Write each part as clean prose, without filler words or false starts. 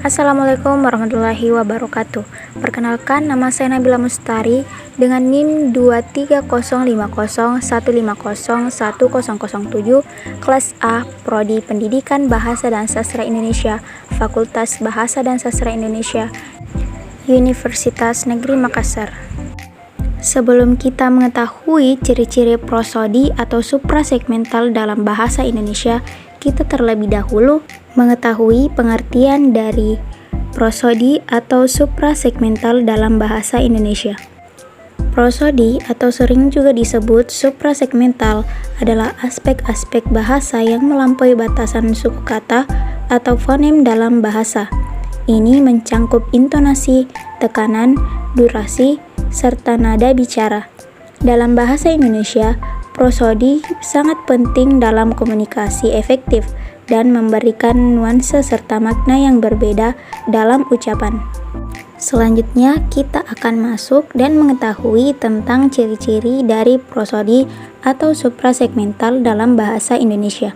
Assalamualaikum warahmatullahi wabarakatuh. Perkenalkan, nama saya Nabila Mustari dengan NIM 2305015010007, kelas A, Prodi Pendidikan Bahasa dan Sastra Indonesia, Fakultas Bahasa dan Sastra Indonesia, Universitas Negeri Makassar. Sebelum kita mengetahui ciri-ciri prosodi atau suprasegmental dalam bahasa Indonesia, kita terlebih dahulu mengetahui pengertian dari prosodi atau suprasegmental dalam bahasa Indonesia. Prosodi atau sering juga disebut suprasegmental adalah aspek-aspek bahasa yang melampaui batasan suku kata atau fonem dalam bahasa. Ini mencangkup intonasi, tekanan, durasi, serta nada bicara. Dalam bahasa Indonesia, prosodi sangat penting dalam komunikasi efektif dan memberikan nuansa serta makna yang berbeda dalam ucapan. Selanjutnya, kita akan masuk dan mengetahui tentang ciri-ciri dari prosodi atau suprasegmental dalam bahasa Indonesia.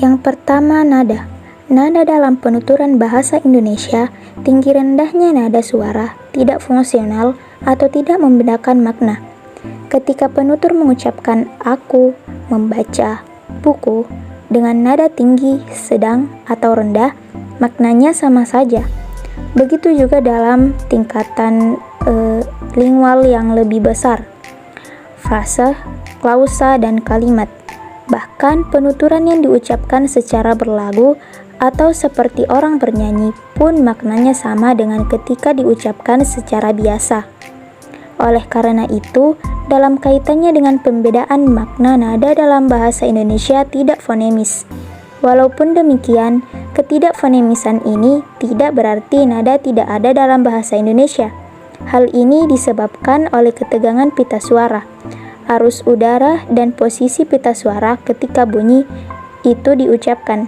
Yang pertama, nada. Nada dalam penuturan bahasa Indonesia, tinggi rendahnya nada suara tidak fungsional atau tidak membedakan makna. Ketika penutur mengucapkan aku, membaca, buku, dengan nada tinggi, sedang, atau rendah, maknanya sama saja. Begitu juga dalam tingkatan lingual yang lebih besar, frase, klausa, dan kalimat. Bahkan penuturan yang diucapkan secara berlagu atau seperti orang bernyanyi pun maknanya sama dengan ketika diucapkan secara biasa. Oleh karena itu, dalam kaitannya dengan pembedaan makna nada dalam bahasa Indonesia tidak fonemis. Walaupun demikian, ketidakfonemisan ini tidak berarti nada tidak ada dalam bahasa Indonesia. Hal ini disebabkan oleh ketegangan pita suara, arus udara, dan posisi pita suara ketika bunyi itu diucapkan.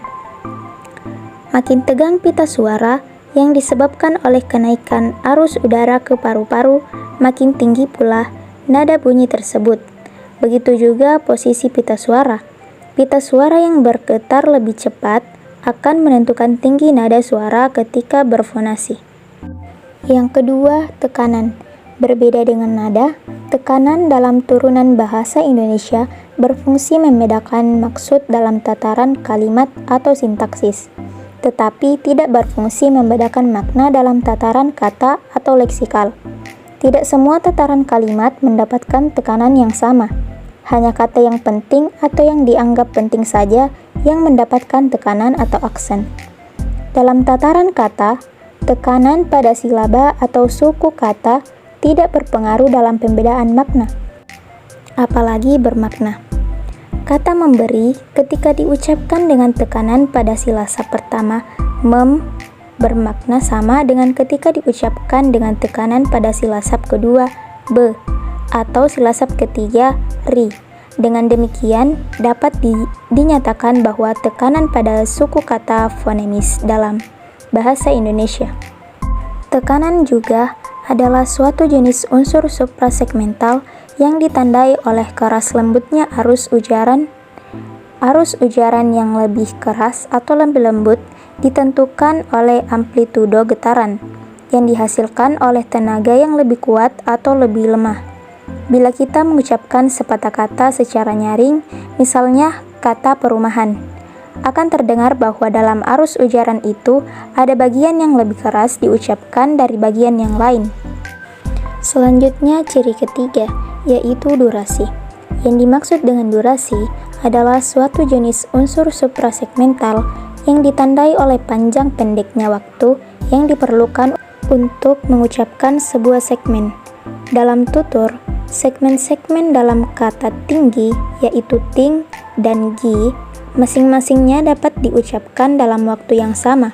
Makin tegang pita suara yang disebabkan oleh kenaikan arus udara ke paru-paru, makin tinggi pula nada bunyi tersebut. Begitu juga posisi pita suara. Pita suara yang bergetar lebih cepat akan menentukan tinggi nada suara ketika berfonasi. Yang kedua, tekanan. Berbeda dengan nada, tekanan dalam turunan bahasa Indonesia berfungsi membedakan maksud dalam tataran kalimat atau sintaksis, tetapi tidak berfungsi membedakan makna dalam tataran kata atau leksikal. Tidak semua tataran kalimat mendapatkan tekanan yang sama. Hanya kata yang penting atau yang dianggap penting saja yang mendapatkan tekanan atau aksen. Dalam tataran kata, tekanan pada silaba atau suku kata tidak berpengaruh dalam pembedaan makna, apalagi bermakna. Kata memberi ketika diucapkan dengan tekanan pada silasa pertama, bermakna sama dengan ketika diucapkan dengan tekanan pada silasab kedua, be, atau silasab ketiga, ri. Dengan demikian, dapat dinyatakan bahwa tekanan pada suku kata fonemis dalam bahasa Indonesia. Tekanan juga adalah suatu jenis unsur suprasegmental yang ditandai oleh keras lembutnya arus ujaran. Arus ujaran yang lebih keras atau lebih lembut ditentukan oleh amplitudo getaran yang dihasilkan oleh tenaga yang lebih kuat atau lebih lemah. Bila kita mengucapkan sepatah kata secara nyaring, misalnya kata perumahan, akan terdengar bahwa dalam arus ujaran itu ada bagian yang lebih keras diucapkan dari bagian yang lain. Selanjutnya, ciri ketiga, yaitu durasi. Yang dimaksud dengan durasi adalah suatu jenis unsur suprasegmental yang ditandai oleh panjang pendeknya waktu yang diperlukan untuk mengucapkan sebuah segmen. Dalam tutur, segmen-segmen dalam kata tinggi, yaitu ting dan gi, masing-masingnya dapat diucapkan dalam waktu yang sama,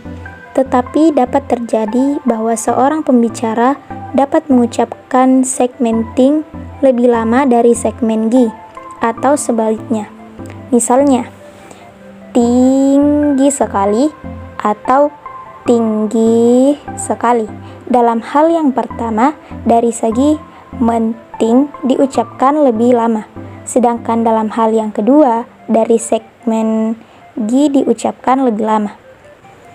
tetapi dapat terjadi bahwa seorang pembicara dapat mengucapkan segmen ting lebih lama dari segmen gi, atau sebaliknya. Misalnya, tinggi sekali atau tinggi sekali. Dalam hal yang pertama, dari segi menting diucapkan lebih lama, sedangkan dalam hal yang kedua, dari segmen gi diucapkan lebih lama.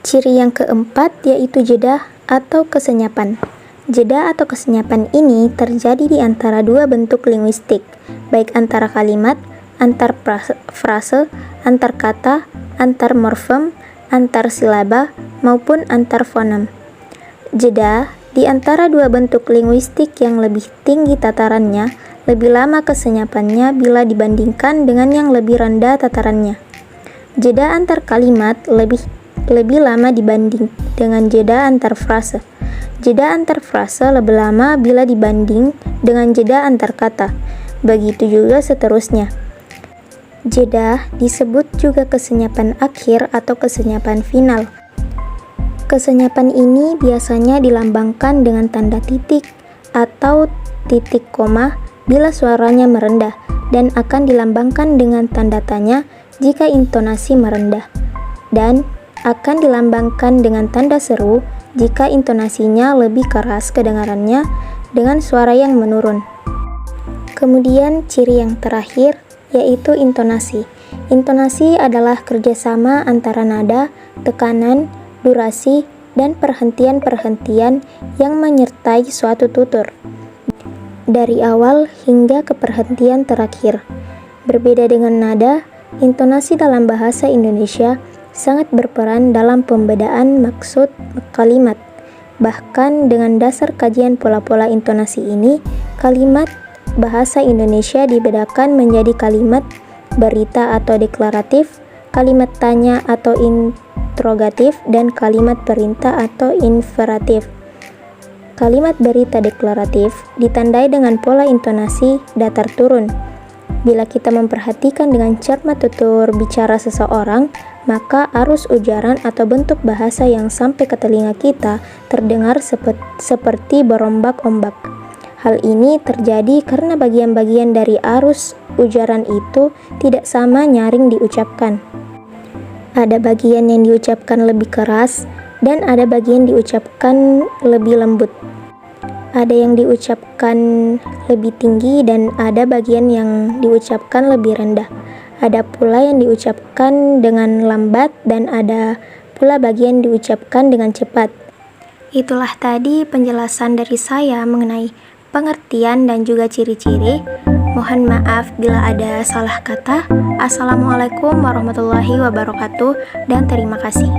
Ciri yang keempat yaitu jeda atau kesenyapan. Jeda atau kesenyapan ini terjadi di antara dua bentuk linguistik, baik antara kalimat, antar frase, antar kata, antar morfem, antar silaba, maupun antar fonem. Jeda di antara dua bentuk linguistik yang lebih tinggi tatarannya, lebih lama kesenyapannya bila dibandingkan dengan yang lebih rendah tatarannya. Jeda antar kalimat lebih lama dibanding dengan jeda antar frase. Jeda antar frase lebih lama bila dibanding dengan jeda antar kata. Begitu juga seterusnya. Jeda disebut juga kesenyapan akhir atau kesenyapan final. Kesenyapan ini biasanya dilambangkan dengan tanda titik atau titik koma bila suaranya merendah, dan akan dilambangkan dengan tanda tanya jika intonasi merendah, dan akan dilambangkan dengan tanda seru jika intonasinya lebih keras kedengarannya dengan suara yang menurun. Kemudian ciri yang terakhir yaitu intonasi. Intonasi adalah kerjasama antara nada, tekanan, durasi, dan perhentian-perhentian yang menyertai suatu tutur, dari awal hingga ke perhentian terakhir. Berbeda dengan nada, intonasi dalam bahasa Indonesia sangat berperan dalam pembedaan maksud kalimat. Bahkan dengan dasar kajian pola-pola intonasi ini, kalimat bahasa Indonesia dibedakan menjadi kalimat berita atau deklaratif, kalimat tanya atau interrogatif, dan kalimat perintah atau inferatif. Kalimat berita deklaratif ditandai dengan pola intonasi datar turun. Bila kita memperhatikan dengan cermat tutur bicara seseorang, maka arus ujaran atau bentuk bahasa yang sampai ke telinga kita terdengar seperti berombak-ombak. Hal ini terjadi karena bagian-bagian dari arus ujaran itu tidak sama nyaring diucapkan. Ada bagian yang diucapkan lebih keras dan ada bagian diucapkan lebih lembut. Ada yang diucapkan lebih tinggi dan ada bagian yang diucapkan lebih rendah. Ada pula yang diucapkan dengan lambat dan ada pula bagian diucapkan dengan cepat. Itulah tadi penjelasan dari saya mengenai pengertian dan juga ciri-ciri. Mohon maaf bila ada salah kata. Assalamualaikum warahmatullahi wabarakatuh dan terima kasih.